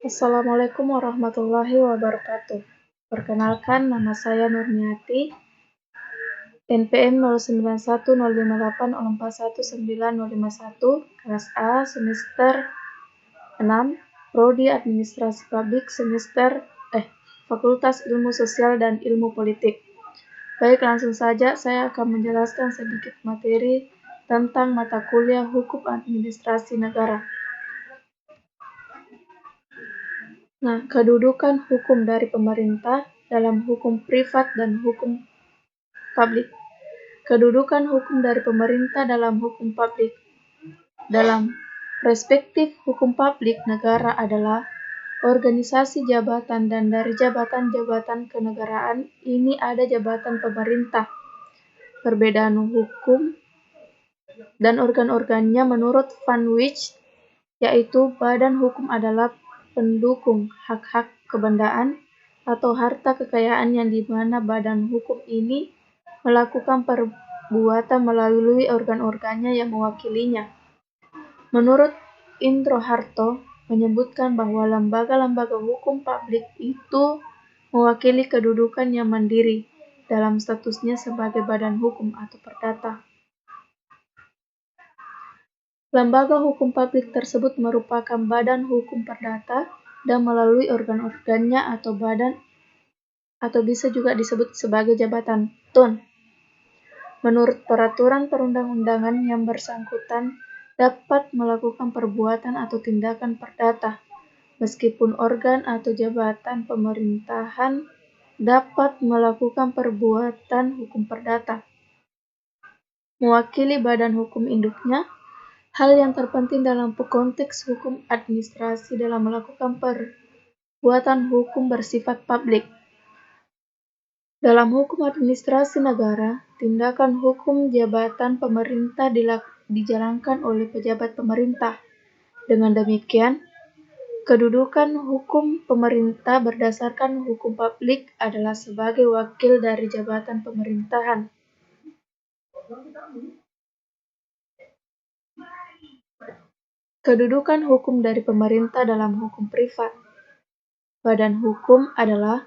Assalamualaikum warahmatullahi wabarakatuh. Perkenalkan, nama saya Nurniati, NPM 091058041951, kelas A, semester 6, Prodi Administrasi Publik, Fakultas Ilmu Sosial dan Ilmu Politik. Baik, langsung saja saya akan menjelaskan sedikit materi tentang mata kuliah Hukum Administrasi Negara. Nah, kedudukan hukum dari pemerintah dalam hukum privat dan hukum publik. Kedudukan hukum dari pemerintah dalam hukum publik. Dalam perspektif hukum publik, negara adalah organisasi jabatan, dan dari jabatan-jabatan kenegaraan ini ada jabatan pemerintah. Perbedaan hukum dan organ-organnya menurut Van Wijs, yaitu badan hukum adalah pendukung hak-hak kebendaan atau harta kekayaan yang dimana badan hukum ini melakukan perbuatan melalui organ-organnya yang mewakilinya. Menurut Indro Harto menyebutkan bahwa lembaga-lembaga hukum publik itu mewakili kedudukan yang mandiri dalam statusnya sebagai badan hukum atau perdata. Lembaga hukum publik tersebut merupakan badan hukum perdata dan melalui organ-organnya atau badan atau bisa juga disebut sebagai jabatan TUN. Menurut peraturan perundang-undangan yang bersangkutan dapat melakukan perbuatan atau tindakan perdata, meskipun organ atau jabatan pemerintahan dapat melakukan perbuatan hukum perdata. Mewakili badan hukum induknya. Hal yang terpenting dalam konteks hukum administrasi dalam melakukan perbuatan hukum bersifat publik. Dalam hukum administrasi negara, tindakan hukum jabatan pemerintah dijalankan oleh pejabat pemerintah. Dengan demikian, kedudukan hukum pemerintah berdasarkan hukum publik adalah sebagai wakil dari jabatan pemerintahan. Kedudukan hukum dari pemerintah dalam hukum privat. Badan hukum adalah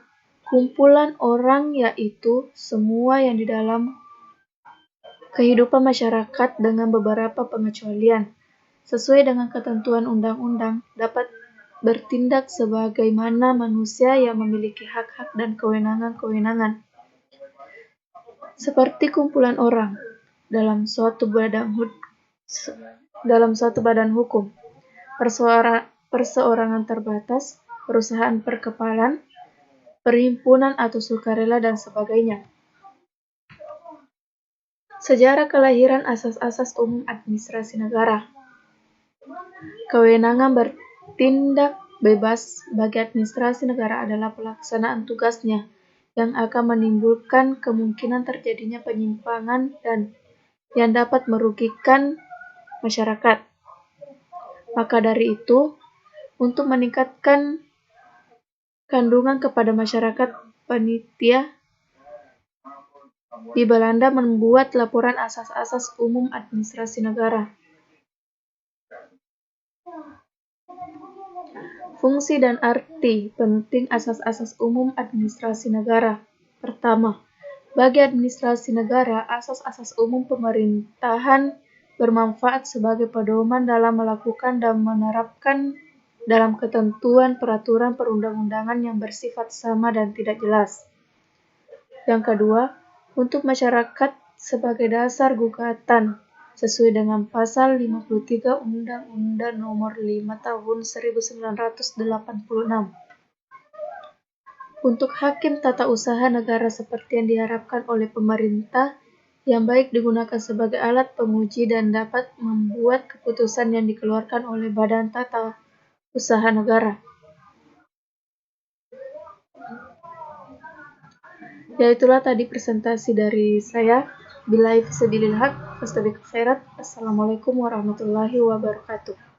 kumpulan orang, yaitu semua yang di dalam kehidupan masyarakat dengan beberapa pengecualian, sesuai dengan ketentuan undang-undang, dapat bertindak sebagaimana manusia yang memiliki hak-hak dan kewenangan-kewenangan. Seperti kumpulan orang dalam suatu badan hukum, perseorangan terbatas, perusahaan perkepalan, perhimpunan atau sukarela, dan sebagainya. Sejarah kelahiran asas-asas umum administrasi negara. Kewenangan bertindak bebas bagi administrasi negara adalah pelaksanaan tugasnya yang akan menimbulkan kemungkinan terjadinya penyimpangan dan yang dapat merugikan masyarakat. Maka dari itu, untuk meningkatkan kandungan kepada masyarakat, panitia di Belanda membuat laporan asas-asas umum administrasi negara. Fungsi dan arti penting asas-asas umum administrasi negara. Pertama, bagi administrasi negara, asas-asas umum pemerintahan bermanfaat sebagai pedoman dalam melakukan dan menerapkan dalam ketentuan peraturan perundang-undangan yang bersifat sama dan tidak jelas. Yang kedua, untuk masyarakat sebagai dasar gugatan sesuai dengan pasal 53 Undang-Undang Nomor 5 Tahun 1986. Untuk hakim tata usaha negara seperti yang diharapkan oleh pemerintah, yang baik digunakan sebagai alat penguji dan dapat membuat keputusan yang dikeluarkan oleh Badan Tata Usaha Negara. Ya, itulah tadi presentasi dari saya. Billahi fisabilil haq, fastabiqul khairat. Assalamualaikum warahmatullahi wabarakatuh.